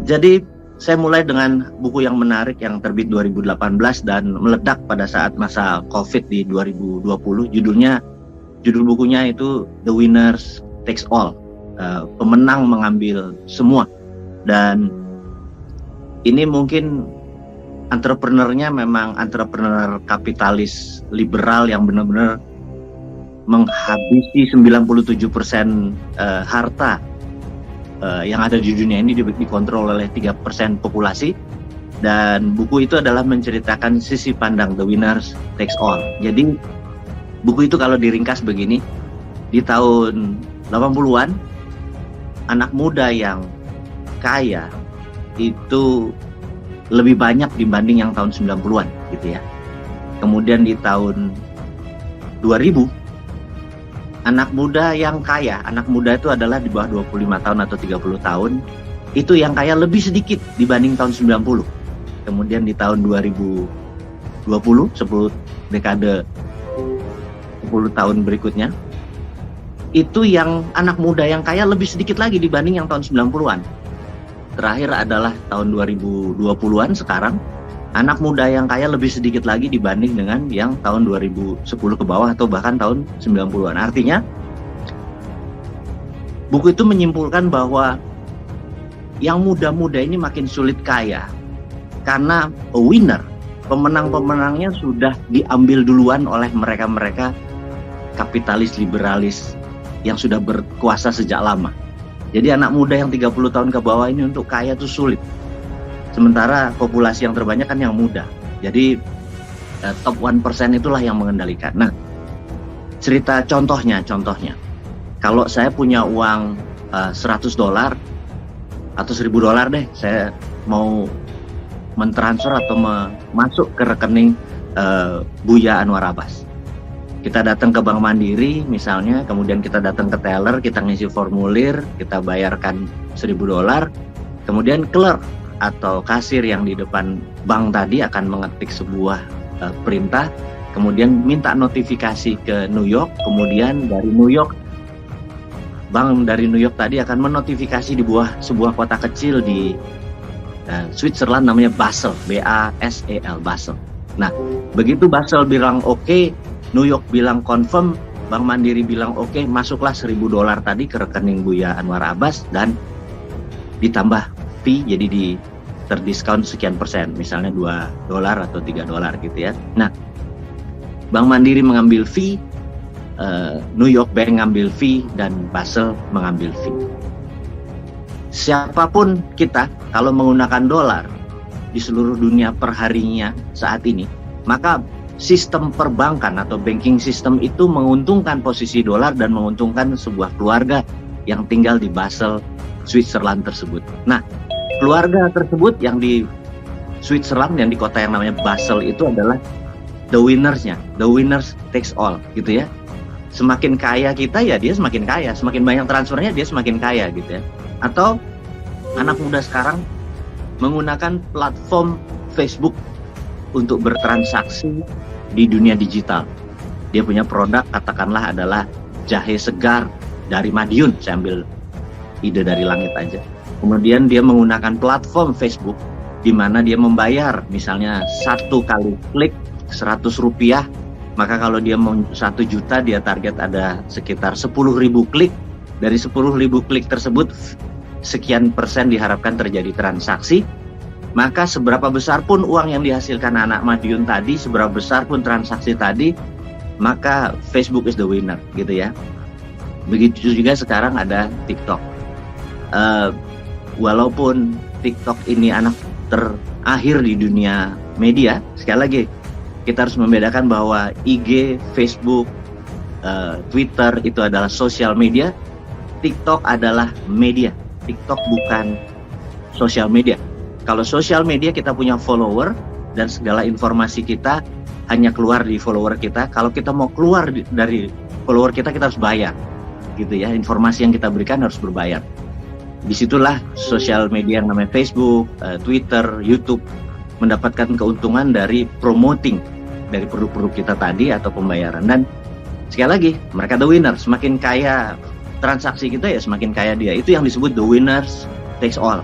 Jadi saya mulai dengan buku yang menarik yang terbit 2018 dan meledak pada saat masa COVID di 2020. Judul bukunya itu The Winners Takes All. Pemenang mengambil semua. Dan ini mungkin entrepreneurnya memang entrepreneur kapitalis liberal yang benar-benar menghabisi 97% harta yang ada di dunia ini dikontrol oleh 3% populasi. Dan buku itu adalah menceritakan sisi pandang The Winners Takes All. Jadi buku itu kalau diringkas begini, di tahun 80-an anak muda yang kaya itu lebih banyak dibanding yang tahun 90-an gitu ya. Kemudian di tahun 2000 anak muda yang kaya, anak muda itu adalah di bawah 25 tahun atau 30 tahun, itu yang kaya lebih sedikit dibanding tahun 90. Kemudian di tahun 2020, 10 dekade 10 tahun berikutnya, itu yang anak muda yang kaya lebih sedikit lagi dibanding yang tahun 90-an. Terakhir adalah tahun 2020-an sekarang, anak muda yang kaya lebih sedikit lagi dibanding dengan yang tahun 2010 ke bawah atau bahkan tahun 90-an. Artinya, buku itu menyimpulkan bahwa yang muda-muda ini makin sulit kaya karena winner, pemenang-pemenangnya sudah diambil duluan oleh mereka-mereka kapitalis liberalis yang sudah berkuasa sejak lama. Jadi anak muda yang 30 tahun ke bawah ini untuk kaya itu sulit. Sementara populasi yang terbanyak kan yang muda. Jadi top 1% itulah yang mengendalikan. Nah, cerita contohnya. Kalau saya punya uang $100 atau $1.000 deh, saya mau mentransfer atau masuk ke rekening Buya Anwar Abbas. Kita datang ke Bank Mandiri misalnya, kemudian kita datang ke teller, kita ngisi formulir, kita bayarkan $1.000, kemudian clerk atau kasir yang di depan bank tadi akan mengetik sebuah perintah, kemudian minta notifikasi ke New York, kemudian dari New York, bank dari New York tadi akan menotifikasi di sebuah kota kecil di Switzerland namanya Basel, B-A-S-E-L, Basel. Nah, begitu Basel bilang oke, New York bilang confirm, Bank Mandiri bilang oke, masuklah $1.000 tadi ke rekening Buya Anwar Abbas dan ditambah fee, jadi terdiskon sekian persen, misalnya $2 atau $3 gitu ya. Nah, Bank Mandiri mengambil fee, New York Bank mengambil fee, dan Basel mengambil fee. Siapapun kita, kalau menggunakan dolar di seluruh dunia perharinya saat ini, maka sistem perbankan atau banking system itu menguntungkan posisi dolar dan menguntungkan sebuah keluarga yang tinggal di Basel, Switzerland tersebut. Nah, keluarga tersebut yang di Switzerland, yang di kota yang namanya Basel itu adalah the winners-nya, the winners takes all gitu ya. Semakin kaya kita ya dia semakin kaya, semakin banyak transfernya dia semakin kaya gitu ya. Atau anak muda sekarang menggunakan platform Facebook untuk bertransaksi di dunia digital. Dia punya produk, katakanlah adalah jahe segar dari Madiun, saya ambil ide dari langit aja. Kemudian dia menggunakan platform Facebook di mana dia membayar misalnya 1 kali klik Rp100, maka kalau dia mau 1 juta dia target ada sekitar 10.000 klik. Dari 10.000 klik tersebut sekian persen diharapkan terjadi transaksi. Maka seberapa besar pun uang yang dihasilkan anak Madiun tadi, seberapa besar pun transaksi tadi, maka Facebook is the winner gitu ya. Begitu juga sekarang ada TikTok. Walaupun TikTok ini anak terakhir di dunia media, sekali lagi kita harus membedakan bahwa IG, Facebook, Twitter itu adalah sosial media, TikTok adalah media. TikTok bukan sosial media. Kalau sosial media kita punya follower dan segala informasi kita hanya keluar di follower kita. Kalau kita mau keluar dari follower kita harus bayar, gitu ya. Informasi yang kita berikan harus berbayar. Disitulah sosial media yang namanya Facebook, Twitter, YouTube mendapatkan keuntungan dari promoting dari produk-produk kita tadi atau pembayaran. Dan sekali lagi mereka the winner. Semakin kaya transaksi kita ya semakin kaya dia. Itu yang disebut the winners takes all.